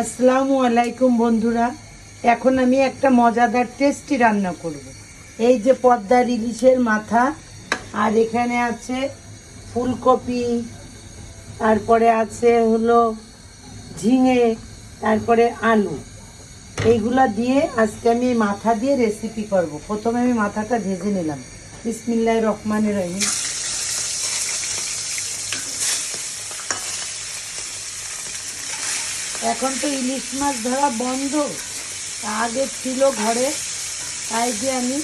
আসসালামু আলাইকুম বন্ধুরা, এখন আমি একটা মজাদার টেস্টি রান্না করব। এই যে পদ্মার ইলিশের মাথা, আর এখানে আছে ফুলকপি, তারপরে আছে হলো ঝিঙে, তারপরে আলু। এইগুলা দিয়ে আজকে আমি এই মাথা দিয়ে রেসিপি করব। প্রথমে আমি মাথাটা ভেজে নিলাম। বিসমিল্লাহির রহমানির রহিম। এখন তো ইলিশ মাছ ধরা বন্ধ, আগে ছিল ঘরে, তাই দিয়ে আমি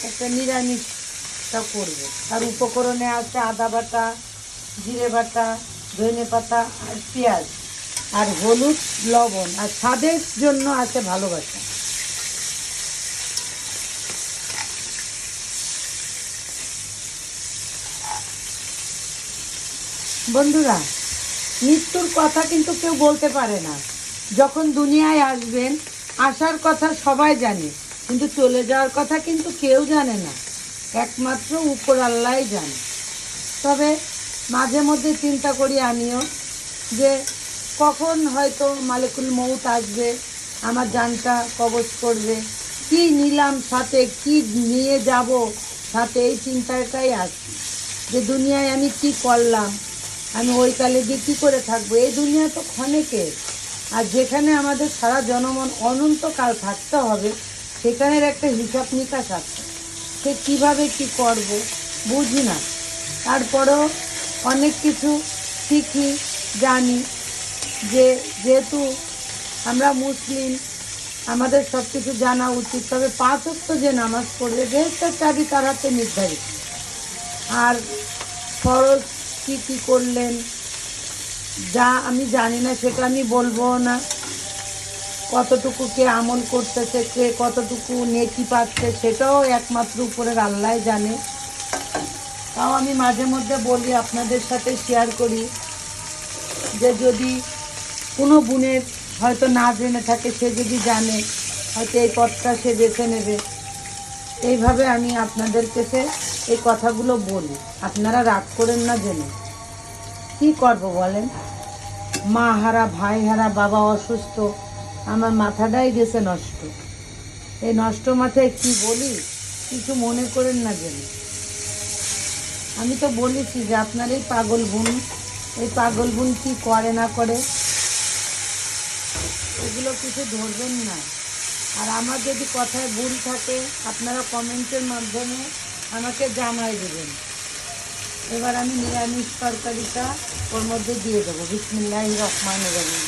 একটা নিরামিষটা করব। তার উপকরণে আছে আদা বাটা, জিরে বাটা, ধনে পাতা আর পেঁয়াজ আর হলুদ, লবণ আর স্বাদের জন্য আছে ভালোবাসা। বন্ধুরা, মৃত্যুর কথা কিন্তু কেউ বলতে পারে না। যখন দুনিয়ায় আসবেন, আসার কথা সবাই জানে, কিন্তু চলে যাওয়ার কথা কিন্তু কেউ জানে না, একমাত্র উপর আল্লাহই জানে। তবে মাঝে মধ্যে চিন্তা করি আমিও, যে কখন হয়তো মালিকুল মউত আসবে, আমার জানটা কবজ করবে, কি নিলাম সাথে, কি নিয়ে যাব সাথে, এই চিন্তাটাই আসছে যে দুনিয়ায় আমি কি করলাম, আমি ওই কালে গিয়ে কী করে থাকবো। এই দুনিয়া তো ক্ষণিকের, আর যেখানে আমাদের সারা জনমন অনন্তকাল থাকতে হবে, সেখানের একটা হিসাব নিকাশ আছে। সে কীভাবে কি করব বুঝি না, তারপরেও অনেক কিছু শিখি, জানি যে যেহেতু আমরা মুসলিম, আমাদের সব কিছু জানা উচিত। তবে 5 ওয়াক্ত যে নামাজ পড়বে, বেহেশতের চাবি তার হাতে নির্ধারিত। আর ফরজ কী কী করলেন যা আমি জানি না, সেটা আমি বলবো না। কতটুকু কে আমল করতেছে, কে কতটুকু নেকি পাচ্ছে, সেটাও একমাত্র উপরের আল্লাহ জানে। তাও আমি মাঝে মধ্যে বলি, আপনাদের সাথে শেয়ার করি, যে যদি কোনো বোনের হয়তো না জেনে থাকে, সে যদি জানে, হয়তো এই পথটা সে বেছে নেবে। এইভাবে আমি আপনাদের কাছে এই কথাগুলো বলি, আপনারা রাগ করেন না। জেনে কী করবো বলেন? মা হারা, ভাই হারা, বাবা অসুস্থ, আমার মাথাটাই গেছে নষ্ট। এই নষ্ট মাথায় কি বলি, কিছু মনে করেন না। জেনে আমি তো বলেছি যে আপনার এই পাগল বোন কী করে না করে, এগুলো কিছু ধরবেন না। আর আমার যদি কথায় ভুল থাকে, আপনারা কমেন্টের মাধ্যমে আমাকে জানাই দেবেন। এবার আমি নিরামিষ তরকারিটা ওর মধ্যে দিয়ে দেবো। বিসমিল্লাহির রহমানির রহিম।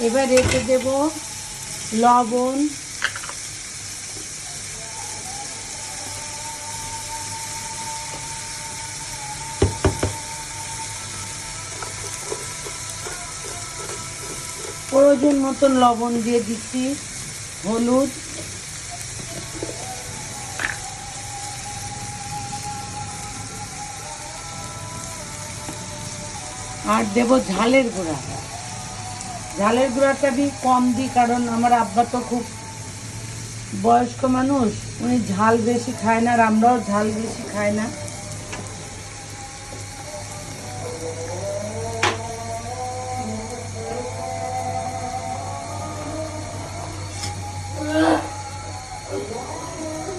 এবার রেখে দেব লবণ, প্রয়োজন মতন লবণ দিয়ে দিচ্ছি, হলুদ, আর দেব ঝালের গুঁড়া। ঝালের গুঁড়াটা আমি কম দিই, কারণ আমার আব্বা তো খুব বয়স্ক মানুষ, উনি ঝাল বেশি খায় না, আর আমরাও ঝাল বেশি খাই না।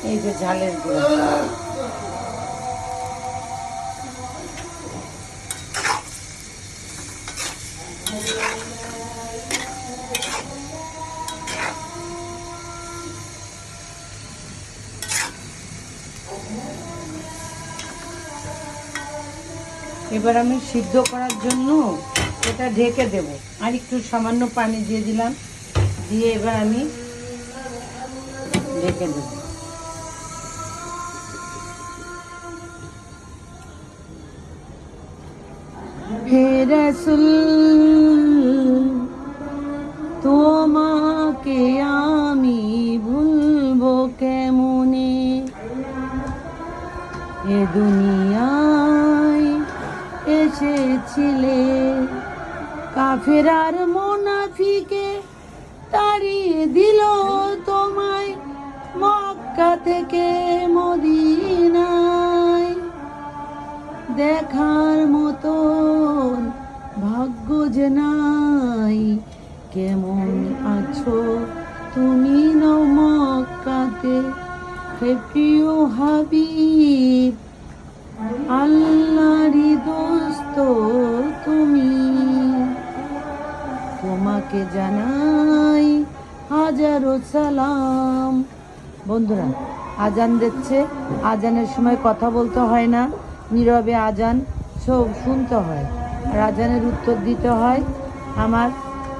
এই যে ঝালের গুঁড়া, এবার আমি সিদ্ধ করার জন্য এটা ঢেকে দেব। আর একটু সামান্য পানি দিয়ে দিলাম, দিয়ে এবার আমি ঢেকে দেব। হে রাসূল তোমাকে আমি ভুলবো কেমনে, এ দুনিয়ায় এসেছিলে কাফের আর মুনাফিকে তাড়িয়ে দিল তোমায় মক্কা থেকে মদিনায়। দেখার মতন ভাগ্য যে নাই, কেমন আছো তুমি নও মক্কাতে, হে প্রিয় হাবিব আল্লাহরই দোস্ত তুমি। তোমাকে জানাই হাজারো সালাম। বন্ধুরা, আজান দিচ্ছে, আজানের সময় কথা বলতে হয় না, নীরবে আজান সব শুনতে হয় আর আজানের উত্তর দিতে হয়। আমার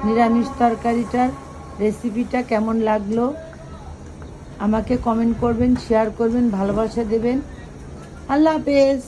নিরামিষ তরকারিটার রেসিপিটা কেমন লাগলো আমাকে কমেন্ট করবেন, শেয়ার করবেন, ভালোবাসা দেবেন। আল্লাহ হাফেজ।